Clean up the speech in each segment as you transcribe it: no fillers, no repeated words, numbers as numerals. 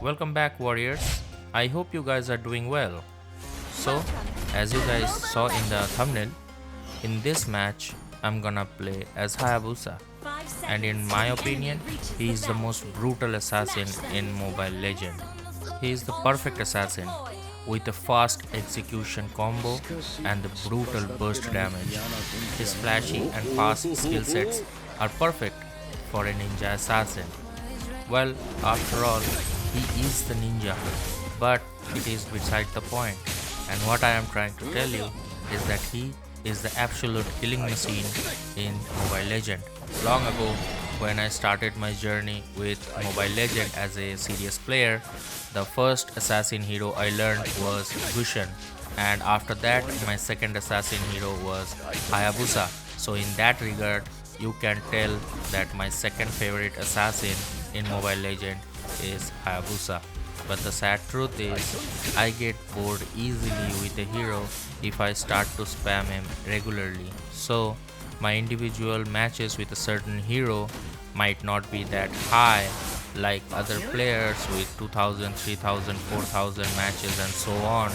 Welcome back, warriors. I hope you guys are doing well. So, as you guys saw in the thumbnail, in this match, I'm gonna play as Hayabusa. And in my opinion, he is the most brutal assassin in Mobile Legend. He is the perfect assassin with a fast execution combo and the brutal burst damage. His flashy and fast skill sets are perfect for a ninja assassin. Well, after all, he is the ninja, but it is beside the point. And what I am trying to tell you is that he is the absolute killing machine in Mobile Legend. Long ago, when I started my journey with Mobile Legend as a serious player, the first assassin hero I learned was Gushan, and after that, my second assassin hero was Hayabusa. So, in that regard, you can tell that my second favorite assassin in Mobile Legend is Hayabusa. But the sad truth is, I get bored easily with a hero if I start to spam him regularly. So, my individual matches with a certain hero might not be that high like other players with 2000, 3000, 4000 matches and so on.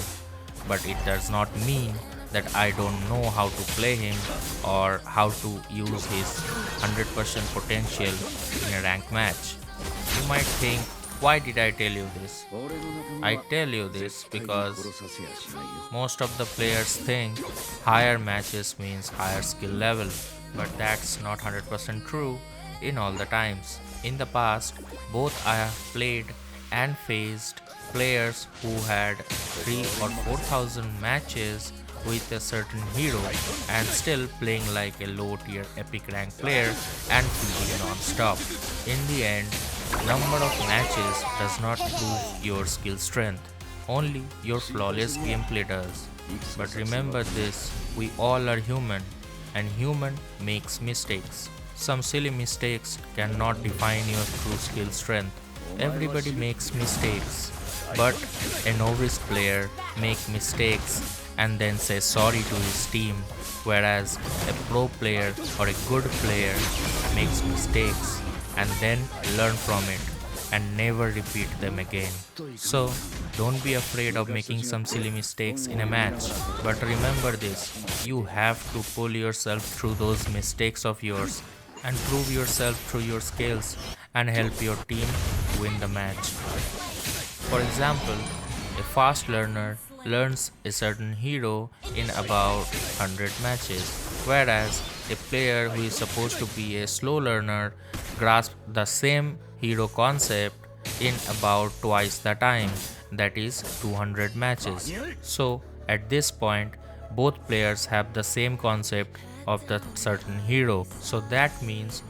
But it does not mean that I don't know how to play him or how to use his 100% potential in a ranked match. You might think, why did I tell you this? I tell you this because most of the players think higher matches means higher skill level, but that's not 100% true in all the times. In the past, both I have played and faced players who had 3 or 4000 matches with a certain hero and still playing like a low tier epic rank player and feeding non-stop. In the end, number of matches does not prove your skill strength, only your flawless gameplay does. But remember this, we all are human and human makes mistakes. Some silly mistakes cannot define your true skill strength. Everybody makes mistakes, but a novice player makes mistakes and then says sorry to his team, whereas a pro player or a good player makes mistakes and then learn from it and never repeat them again. So, don't be afraid of making some silly mistakes in a match, but remember this, you have to pull yourself through those mistakes of yours and prove yourself through your skills and help your team win the match. For example, a fast learner learns a certain hero in about 100 matches, whereas a player who is supposed to be a slow learner grasps the same hero concept in about twice the time, that is 200 matches. So, at this point, both players have the same concept of the certain hero. So that means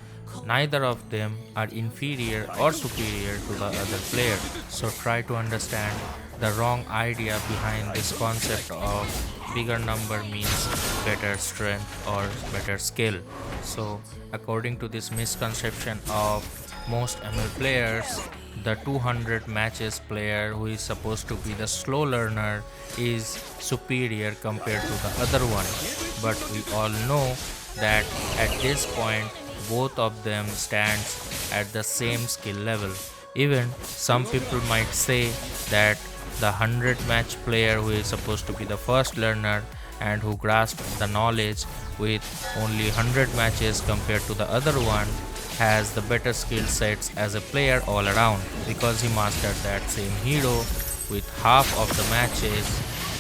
neither of them are inferior or superior to the other player. So try to understand the wrong idea behind this concept of bigger number means better strength or better skill. So according to this misconception of most ML players, the 200 matches player who is supposed to be the slow learner is superior compared to the other one. But we all know that at this point both of them stands at the same skill level. Even some people might say that the 100 match player who is supposed to be the first learner and who grasps the knowledge with only 100 matches compared to the other one has the better skill sets as a player all around because he mastered that same hero with half of the matches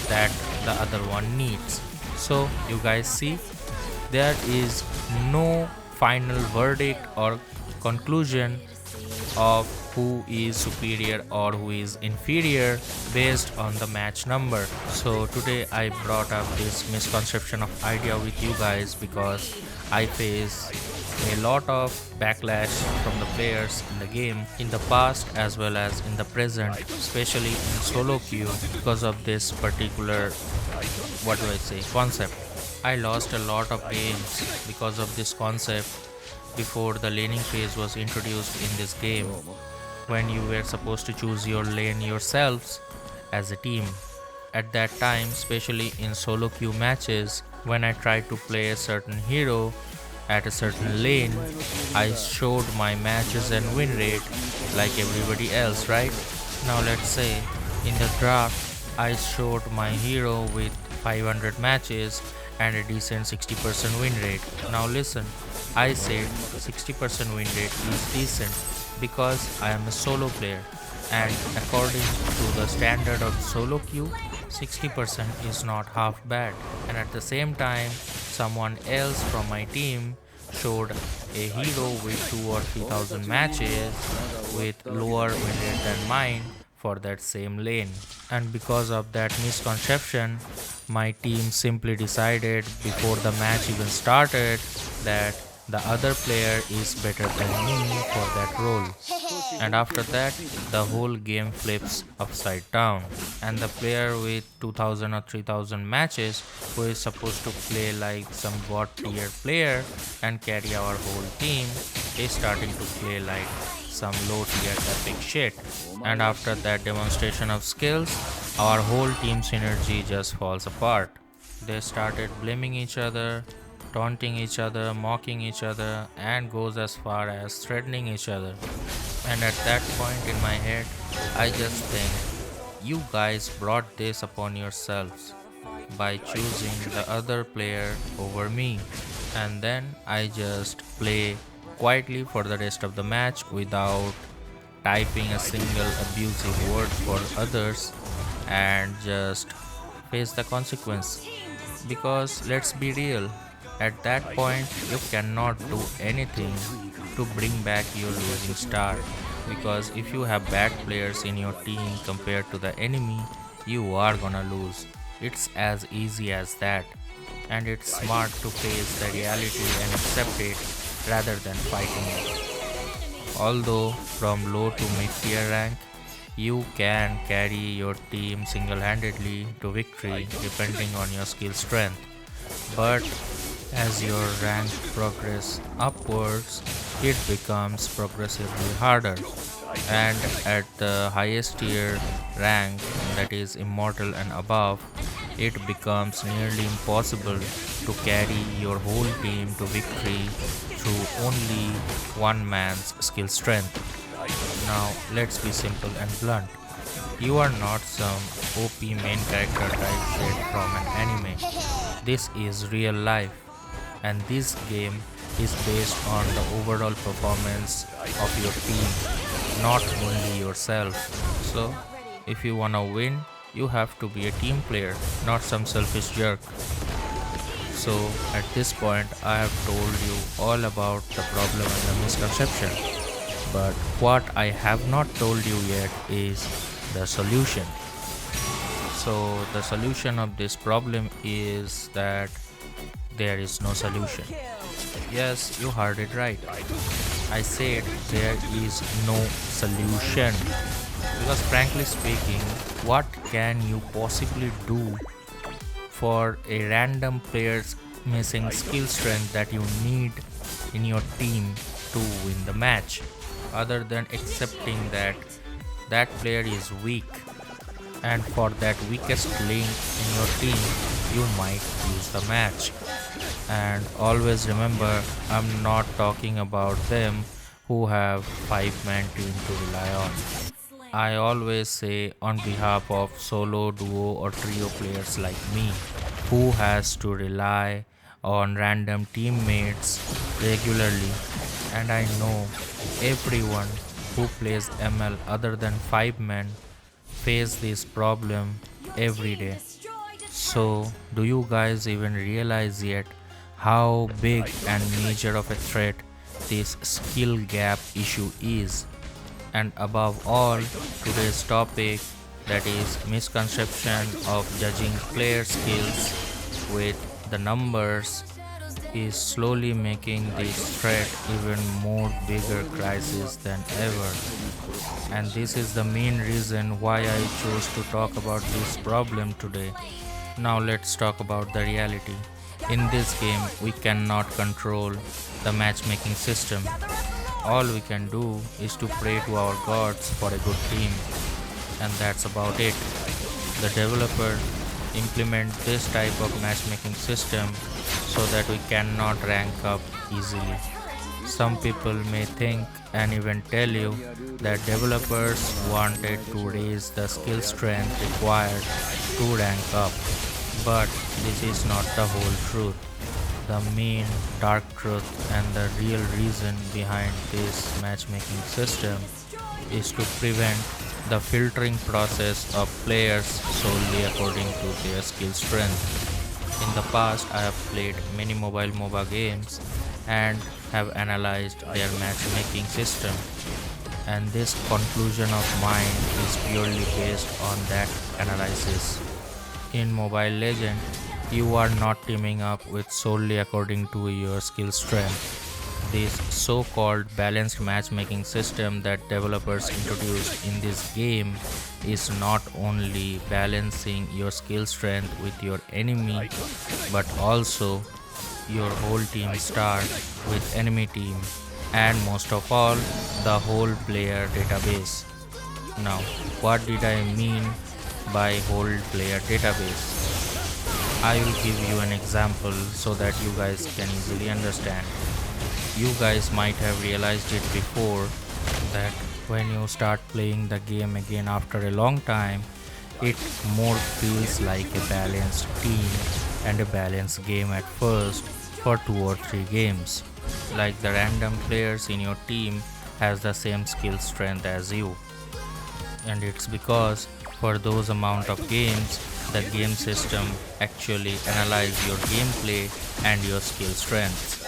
that the other one needs. So you guys see, there is no final verdict or conclusion of who is superior or who is inferior based on the match number. So today I brought up this misconception of idea with you guys because I face a lot of backlash from the players in the game in the past as well as in the present, especially in solo queue because of this particular concept. I lost a lot of games because of this concept before the laning phase was introduced in this game, when you were supposed to choose your lane yourselves as a team. At that time, especially in solo queue matches, when I tried to play a certain hero at a certain lane, I showed my matches and win rate like everybody else, right? Now let's say in the draft I showed my hero with 500 matches and a decent 60% win rate. Now listen, I said 60% win rate is decent because I am a solo player, and according to the standard of solo queue, 60% is not half bad. And at the same time, someone else from my team showed a hero with 2 or 3000 matches with lower win rate than mine for that same lane. And because of that misconception, my team simply decided before the match even started that the other player is better than me for that role. And after that, the whole game flips upside down. And the player with 2000 or 3000 matches, who is supposed to play like some bot tier player and carry our whole team, is starting to play like some low tier epic shit. And after that demonstration of skills, our whole team synergy just falls apart. They started blaming each other, taunting each other, mocking each other, and goes as far as threatening each other. And at that point in my head, I just think, you guys brought this upon yourselves by choosing the other player over me. And then I just play quietly for the rest of the match without typing a single abusive word for others, and just face the consequence. Because let's be real, at that point you cannot do anything to bring back your losing start, because if you have bad players in your team compared to the enemy, you are gonna lose. It's as easy as that, and it's smart to face the reality and accept it rather than fighting it. Although from low to mid tier rank, you can carry your team single-handedly to victory depending on your skill strength. But as your rank progress upwards, it becomes progressively harder. And at the highest tier rank, that is immortal and above, it becomes nearly impossible to carry your whole team to victory through only one man's skill strength. Now let's be simple and blunt. You are not some OP main character type shit from an anime. This is real life, and this game is based on the overall performance of your team, not only yourself. So if you wanna win, you have to be a team player, not some selfish jerk. So at this point I have told you all about the problem and the misconception. But what I have not told you yet is the solution. So the solution of this problem is that there is no solution. Yes, you heard it right. I said there is no solution. Because frankly speaking, what can you possibly do for a random player's missing skill strength that you need in your team to win the match, other than accepting that that player is weak, and for that weakest link in your team you might lose the match. And always remember, I'm not talking about them who have 5-man team to rely on. I always say on behalf of solo, duo or trio players like me, who has to rely on random teammates regularly. And I know everyone who plays ML other than 5-man face this problem every day. So do you guys even realize yet how big and major of a threat this skill gap issue is? And above all, today's topic, that is misconception of judging player skills with the numbers, is slowly making this threat even more bigger crisis than ever. And this is the main reason why I chose to talk about this problem today. Now let's talk about the reality. In this game, we cannot control the matchmaking system. All we can do is to pray to our gods for a good team, and that's about it. The developer implement this type of matchmaking system so that we cannot rank up easily. Some people may think and even tell you that developers wanted to raise the skill strength required to rank up, but this is not the whole truth. The main dark truth and the real reason behind this matchmaking system is to prevent the filtering process of players solely according to their skill strength. In the past, I have played many mobile MOBA games and have analyzed their matchmaking system, and this conclusion of mine is purely based on that analysis. In Mobile Legend, you are not teaming up with solely according to your skill strength. This so-called balanced matchmaking system that developers introduced in this game is not only balancing your skill strength with your enemy, but also your whole team star with enemy team, and most of all, the whole player database. Now, what did I mean by whole player database? I will give you an example so that you guys can easily understand. You guys might have realized it before that when you start playing the game again after a long time, it more feels like a balanced team and a balanced game at first for 2 or 3 games. Like the random players in your team has the same skill strength as you. And it's because for those amount of games, the game system actually analyze your gameplay and your skill strengths.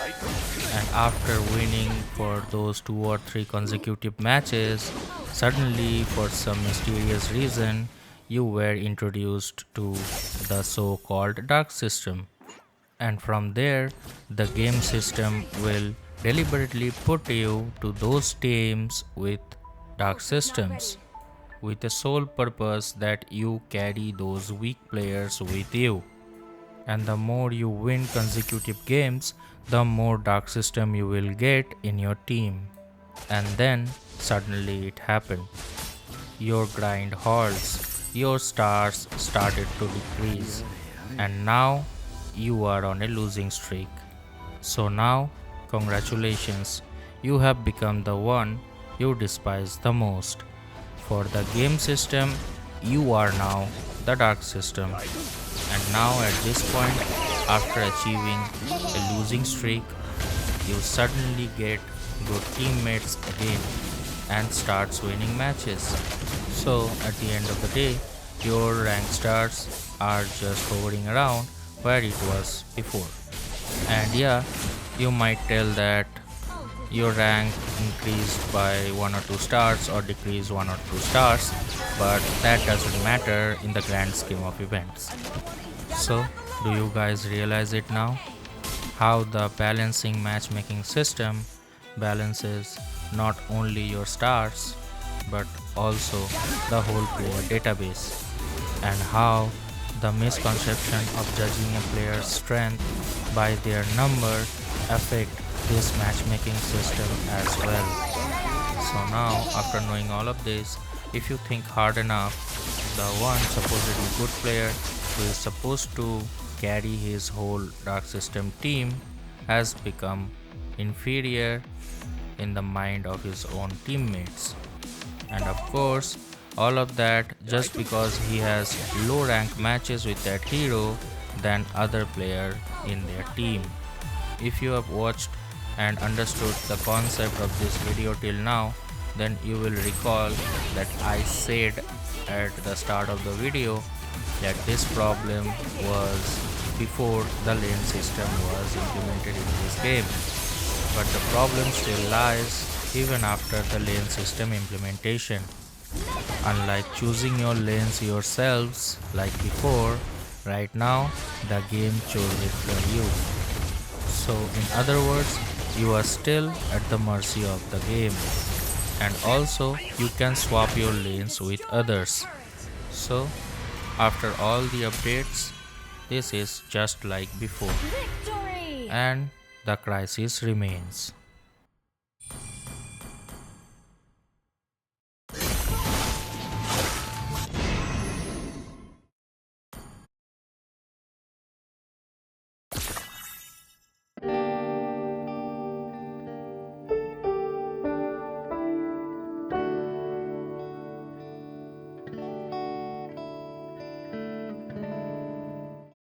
And after winning for those 2 or 3 consecutive matches, suddenly for some mysterious reason, you were introduced to the so-called dark system. And from there, the game system will deliberately put you to those teams with dark systems, with the sole purpose that you carry those weak players with you. And the more you win consecutive games, the more dark system you will get in your team. And then suddenly it happened. Your grind halts, your stars started to decrease, and now you are on a losing streak. So now, congratulations, you have become the one you despise the most. For the game system, you are now the dark system. And now at this point, after achieving a losing streak, you suddenly get good teammates again and starts winning matches. So at the end of the day, your rank stars are just hovering around where it was before. And yeah, you might tell that your rank increased by 1 or 2 stars or decreased 1 or 2 stars, but that doesn't matter in the grand scheme of events. So, do you guys realize it now? How the balancing matchmaking system balances not only your stars, but also the whole player database, and how the misconception of judging a player's strength by their number affect this matchmaking system as well. So now, after knowing all of this, if you think hard enough, the one supposedly good player who is supposed to carry his whole dark system team has become inferior in the mind of his own teammates. And of course, all of that just because he has low rank matches with that hero than other player in their team. If you have watched and understood the concept of this video till now, then you will recall that I said at the start of the video that this problem was before the lane system was implemented in this game. But the problem still lies even after the lane system implementation. Unlike choosing your lanes yourselves like before, right now the game chose it for you. So in other words, you are still at the mercy of the game. And also you can swap your lanes with others. So after all the updates, this is just like before. And the crisis remains.